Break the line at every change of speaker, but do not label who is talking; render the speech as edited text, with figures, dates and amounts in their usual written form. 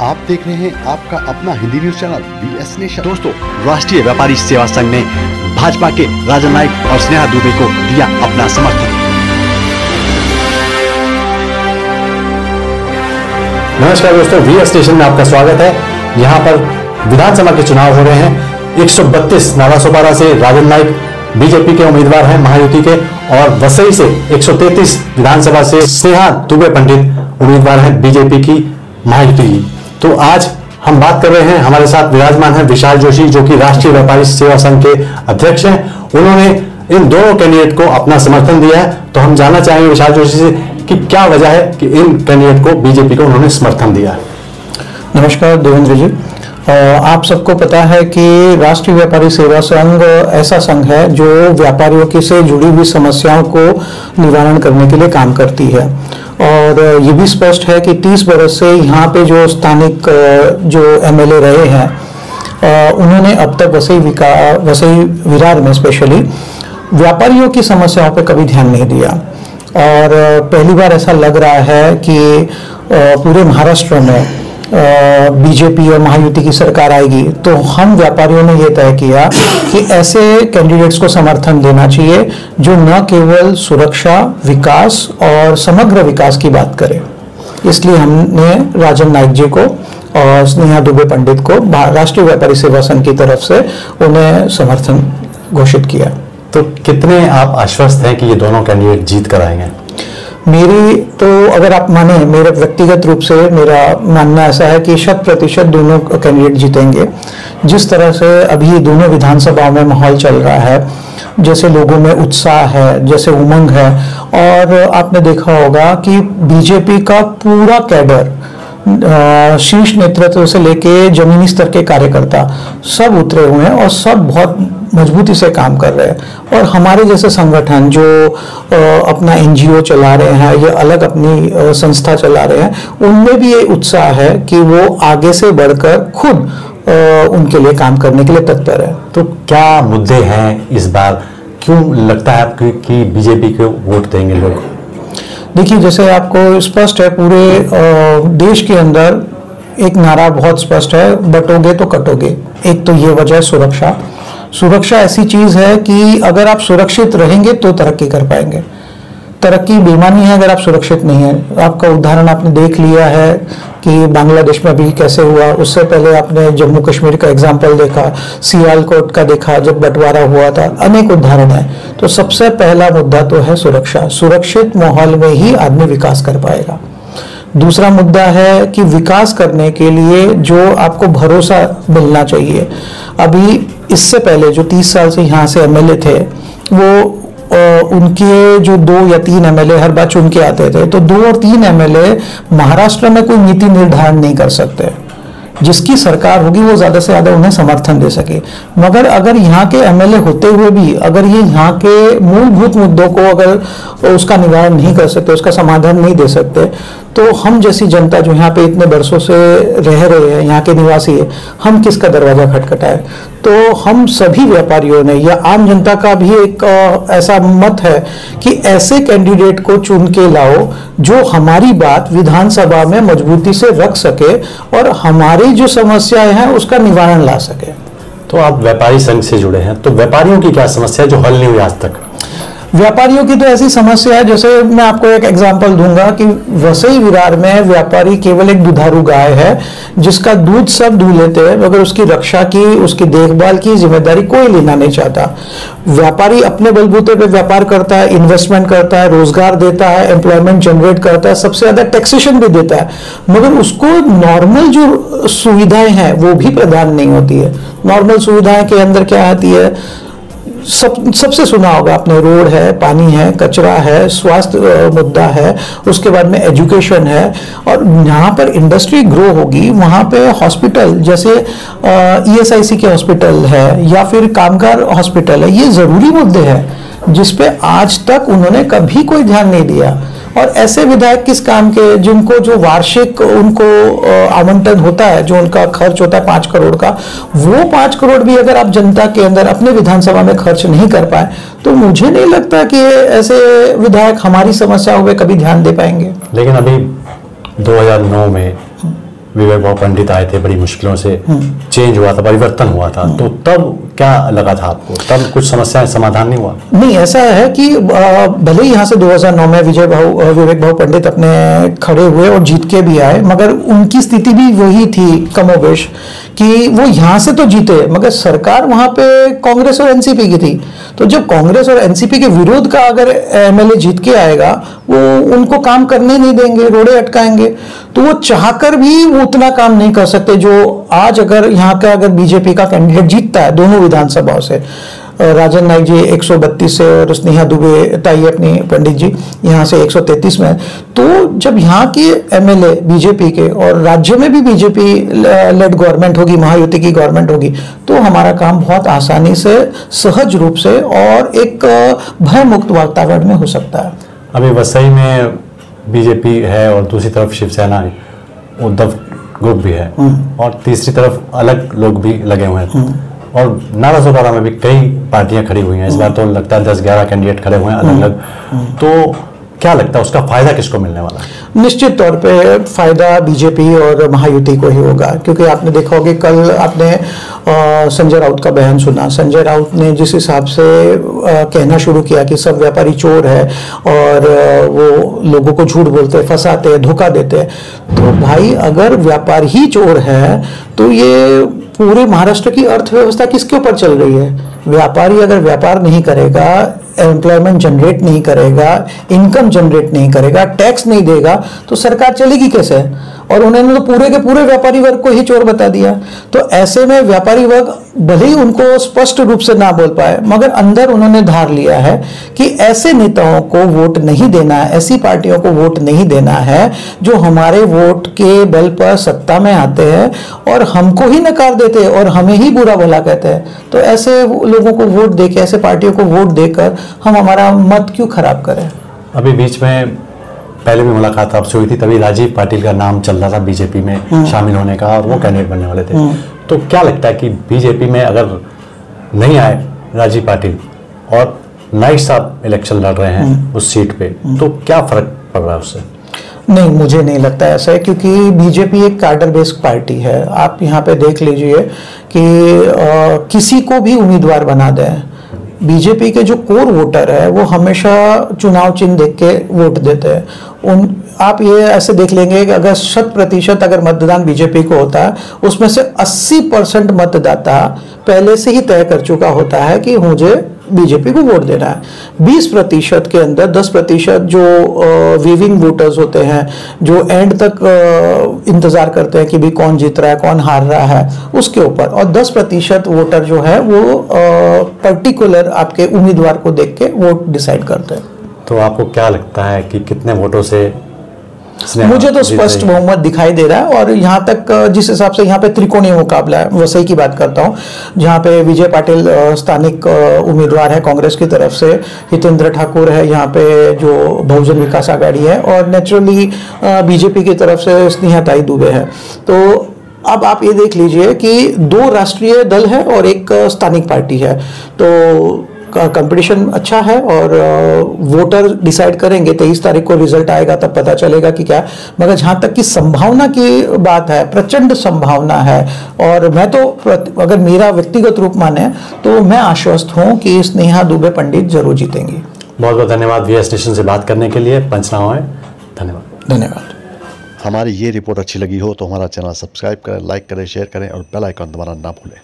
आप देख रहे हैं आपका अपना Hindi news channel BS nation. दोस्तों, राष्ट्रीय व्यापारी सेवा संघ ने भाजपा के राजन नाइक और स्नेहा दुबे को दिया अपना समर्थन।
नमस्कार दोस्तों, BS नेशन में आपका स्वागत है। यहाँ पर विधानसभा के चुनाव हो रहे हैं। 132 नालासोपारा से राजन नाइक बीजेपी के उम्मीदवार हैं महायुति के, और वसई से 133 विधानसभा से स्नेहा दुबे पंडित उम्मीदवार हैं बीजेपी की महायुति की। तो आज हम बात कर रहे हैं, हमारे साथ विराजमान है विशाल जोशी, जो कि राष्ट्रीय व्यापारी सेवा संघ के अध्यक्ष हैं। उन्होंने इन दोनों कैंडिडेट को अपना समर्थन दिया है। तो हम जानना चाहेंगे विशाल जोशी से कि क्या वजह है कि इन कैंडिडेट को बीजेपी को उन्होंने समर्थन दिया है।
नमस्कार देवेंद्र जी, आप सबको पता है कि राष्ट्रीय व्यापारी सेवा संघ ऐसा संघ है जो व्यापारियों की से जुड़ी हुई समस्याओं को निवारण करने के लिए काम करती है। और ये भी स्पष्ट है कि 30 बरस से यहाँ पे जो स्थानिक जो MLA रहे हैं, उन्होंने अब तक वसई विरार में स्पेशली व्यापारियों की समस्याओं पे कभी ध्यान नहीं दिया। और पहली बार ऐसा लग रहा है कि पूरे महाराष्ट्र में बीजेपी और महायुति की सरकार आएगी तो हम व्यापारियों ने यह तय किया कि ऐसे कैंडिडेट्स को समर्थन देना चाहिए जो न केवल सुरक्षा, विकास और समग्र विकास की बात करें। इसलिए हमने राजन नाइक जी को और स्नेहा दुबे पंडित को राष्ट्रीय व्यापारी सेवा संघ की तरफ से उन्हें समर्थन घोषित किया।
तो कितने आप आश्वस्त हैं कि ये दोनों कैंडिडेट जीत कर आएंगे?
मेरी तो अगर आप माने, मेरे व्यक्तिगत रूप से मेरा मानना ऐसा है कि 100% दोनों कैंडिडेट जीतेंगे। जिस तरह से अभी दोनों विधानसभाओं में माहौल चल रहा है, जैसे लोगों में उत्साह है, जैसे उमंग है, और आपने देखा होगा कि बीजेपी का पूरा कैडर, शीर्ष नेतृत्व से लेके जमीनी स्तर के कार्यकर्ता सब उतरे हुए हैं और सब बहुत मजबूती से काम कर रहे हैं। और हमारे जैसे संगठन जो अपना NGO चला रहे हैं या अलग अपनी संस्था चला रहे हैं, उनमें भी ये उत्साह है कि वो आगे से बढ़कर खुद उनके लिए काम करने के लिए तत्पर है।
तो क्या मुद्दे हैं इस बार? क्यों लगता है आपको कि बीजेपी को वोट देंगे लोग?
देखिए, जैसे आपको स्पष्ट है, पूरे देश के अंदर एक नारा बहुत स्पष्ट है, बटोगे तो कटोगे। एक तो ये वजह है सुरक्षा ऐसी चीज है कि अगर आप सुरक्षित रहेंगे तो तरक्की कर पाएंगे। तरक्की बेईमानी है अगर आप सुरक्षित नहीं है। आपका उदाहरण आपने देख लिया है कि बांग्लादेश में अभी कैसे हुआ, उससे पहले आपने जम्मू कश्मीर का एग्जाम्पल देखा, सियालकोट का देखा जब बंटवारा हुआ था, अनेक उदाहरण है। तो सबसे पहला मुद्दा तो है सुरक्षा। सुरक्षित माहौल में ही आदमी विकास कर पाएगा। दूसरा मुद्दा है कि विकास करने के लिए जो आपको भरोसा मिलना चाहिए। अभी इससे पहले जो 30 साल से यहाँ से MLA थे, वो उनके जो 2 या 3 MLA हर बार चुन के आते थे, तो 2 और 3 MLA महाराष्ट्र में कोई नीति निर्धारण नहीं कर सकते। जिसकी सरकार होगी वो ज्यादा से ज्यादा उन्हें समर्थन दे सके। मगर अगर यहाँ के MLA होते हुए भी अगर ये यहाँ के मूलभूत मुद्दों को अगर उसका निवारण नहीं कर सकते, उसका समाधान नहीं दे सकते, तो हम जैसी जनता जो यहाँ पे इतने बरसों से रह रहे हैं, यहाँ के निवासी है, हम किसका दरवाजा खटखटाए? तो हम सभी व्यापारियों ने या आम जनता का भी एक ऐसा मत है कि ऐसे कैंडिडेट को चुन के लाओ जो हमारी बात विधानसभा में मजबूती से रख सके और हमारी जो समस्याएं हैं उसका निवारण ला सके।
तो आप व्यापारी संघ से जुड़े हैं, तो व्यापारियों की क्या समस्या है जो हल नहीं हुई आज तक?
व्यापारियों की तो ऐसी समस्या है, जैसे मैं आपको एक एग्जांपल दूंगा कि वसई विरार में व्यापारी केवल एक दुधारू गाय है जिसका दूध सब दूध लेते हैं, मगर उसकी रक्षा की, उसकी देखभाल की जिम्मेदारी कोई लेना नहीं चाहता। व्यापारी अपने बलबूते पे व्यापार करता है, इन्वेस्टमेंट करता है, रोजगार देता है, एम्प्लॉयमेंट जनरेट करता है, सबसे ज्यादा टैक्सेशन भी देता है, मगर उसको नॉर्मल जो सुविधाएं हैं वो भी प्रदान नहीं होती है। नॉर्मल सुविधाएं के अंदर क्या आती है? सबसे सुना होगा आपने, रोड है, पानी है, कचरा है, स्वास्थ्य मुद्दा है, उसके बाद में एजुकेशन है। और यहाँ पर इंडस्ट्री ग्रो होगी, वहाँ पे हॉस्पिटल जैसे ESIC के हॉस्पिटल है या फिर कामगार हॉस्पिटल है, ये जरूरी मुद्दे हैं जिसपे आज तक उन्होंने कभी कोई ध्यान नहीं दिया। और ऐसे विधायक किस काम के, जिनको जो वार्षिक उनको आवंटन होता है, जो उनका खर्च होता है 5 करोड़ का, वो 5 करोड़ भी अगर आप जनता के अंदर अपने विधानसभा में खर्च नहीं कर पाए, तो मुझे नहीं लगता कि ऐसे विधायक हमारी समस्याओं पे कभी ध्यान दे पाएंगे।
लेकिन अभी 2009 में विवेक भाव पंडित आए थे, बड़ी मुश्किलों से चेंज हुआ था, परिवर्तन हुआ था, तो तब क्या लगा था आपको? तब कुछ समस्याएं समाधान नहीं हुआ?
नहीं, ऐसा है कि भले ही यहाँ से 2009 में विवेक भाव पंडित अपने खड़े हुए और जीत के भी आए, मगर उनकी स्थिति भी वही थी कमोबेश कि वो यहाँ से तो जीते मगर सरकार वहाँ पे कांग्रेस और एनसीपी की थी। तो जब कांग्रेस और एनसीपी के विरोध का अगर एमएलए जीत के आएगा, वो उनको काम करने नहीं देंगे, रोड़े अटकाएंगे, तो वो चाहकर भी वो उतना काम नहीं कर सकते जो आज अगर यहाँ का अगर बीजेपी का कैंडिडेट जीतता है दोनों विधानसभाओं से, राजन नाइक जी 132 से और स्नेहा दुबे ताई अपनी पंडित जी यहाँ से 133 में, तो जब यहाँ के एमएलए बीजेपी के और राज्य में भी बीजेपी लेड गवर्नमेंट होगी, महायुति की गवर्नमेंट होगी, तो हमारा काम बहुत आसानी से, सहज रूप से और एक भय मुक्त वातावरण में हो सकता है।
अभी वसई में बीजेपी है और दूसरी तरफ शिवसेना, उद्धव ग्रुप भी है और तीसरी तरफ अलग लोग भी लगे हुए हैं और नारासोपारा में भी कई पार्टियां खड़ी हुई हैं। इस बार तो लगता है 10-11 कैंडिडेट खड़े हुए हैं अलग अलग। तो क्या लगता है उसका फायदा किसको मिलने वाला है?
निश्चित तौर पे फायदा बीजेपी और महायुति को ही होगा, क्योंकि आपने देखा होगा कल आपने संजय राउत का बयान सुना। संजय राउत ने जिस हिसाब से कहना शुरू किया कि सब व्यापारी चोर है और वो लोगों को झूठ बोलते, फंसाते, धोखा देते, तो भाई अगर व्यापार ही चोर है तो ये पूरे महाराष्ट्र की अर्थव्यवस्था किसके ऊपर चल रही है? व्यापारी अगर व्यापार नहीं करेगा, एम्प्लॉयमेंट जनरेट नहीं करेगा, इनकम जनरेट नहीं करेगा, टैक्स नहीं देगा, तो सरकार चलेगी कैसे? और उन्होंने तो पूरे के पूरे व्यापारी वर्ग को ही चोर बता दिया। तो ऐसे में व्यापारी वर्ग भले ही उनको स्पष्ट रूप से ना बोल पाए, मगर अंदर उन्होंने धार लिया है कि ऐसे नेताओं को वोट नहीं देना है, ऐसी पार्टियों को वोट नहीं देना है जो हमारे वोट के बल पर सत्ता में आते हैं और हमको ही नकार देते हैं और हमें ही बुरा भला कहते हैं। तो ऐसे लोगों को वोट देकर, ऐसे पार्टियों को वोट देकर हम हमारा मत क्यों खराब करें?
अभी बीच में पहले भी मुलाकात आपसे हुई थी, तभी राजीव पाटिल का नाम चल रहा था बीजेपी में शामिल होने का और वो कैंडिडेट बनने वाले थे। तो क्या लगता है कि बीजेपी में अगर नहीं आए राजीव पाटिल और नाइक साहब इलेक्शन लड़ रहे हैं उस सीट पे, तो क्या फर्क पड़ रहा है उससे?
नहीं, मुझे नहीं लगता ऐसा है, क्योंकि बीजेपी एक कार्डर बेस्ड पार्टी है। आप यहाँ पे देख लीजिए कि किसी को भी उम्मीदवार बना दें, बीजेपी के जो कोर वोटर है वो हमेशा चुनाव चिन्ह देख के वोट देते हैं। आप ये ऐसे देख लेंगे कि अगर 100% अगर मतदान बीजेपी को होता है, उसमें से 80% मतदाता पहले से ही तय कर चुका होता है कि मुझे बीजेपी को वोट देना है। 20% के अंदर 10% जो वीविंग वोटर्स होते हैं, जो एंड तक इंतजार करते हैं कि भी कौन जीत रहा है, कौन हार रहा है, उसके ऊपर, और 10% वोटर जो है वो पर्टिकुलर आपके उम्मीदवार को देख के वोट डिसाइड करते हैं।
तो आपको क्या लगता है कि कितने वोटों से?
मुझे तो स्पष्ट बहुमत दिखाई दे रहा है। और यहाँ तक जिस हिसाब से यहाँ पे त्रिकोणीय मुकाबला है, वसई की बात करता हूँ, जहाँ पे विजय पाटिल स्थानिक उम्मीदवार है कांग्रेस की तरफ से, हितेंद्र ठाकुर है यहाँ पे जो बहुजन विकास आघाड़ी है, और नेचुरली बीजेपी की तरफ से स्नेहा ताई दुबे है। तो अब आप ये देख लीजिए कि 2 राष्ट्रीय दल है और एक स्थानिक पार्टी है, तो कंपटीशन अच्छा है और वोटर डिसाइड करेंगे। 23 तारीख को रिजल्ट आएगा, तब पता चलेगा कि क्या। मगर जहाँ तक कि संभावना की बात है, प्रचंड संभावना है, और मैं तो अगर मेरा व्यक्तिगत रूप माने तो मैं आश्वस्त हूँ कि स्नेहा दुबे पंडित जरूर जीतेंगी।
बहुत बहुत धन्यवाद VS नेशन से बात करने के लिए। पंचनामा में धन्यवाद।
धन्यवाद।
हमारी ये रिपोर्ट अच्छी लगी हो तो हमारा चैनल सब्सक्राइब करें, लाइक करें, शेयर करें और बेल आइकन दबाना ना भूलें।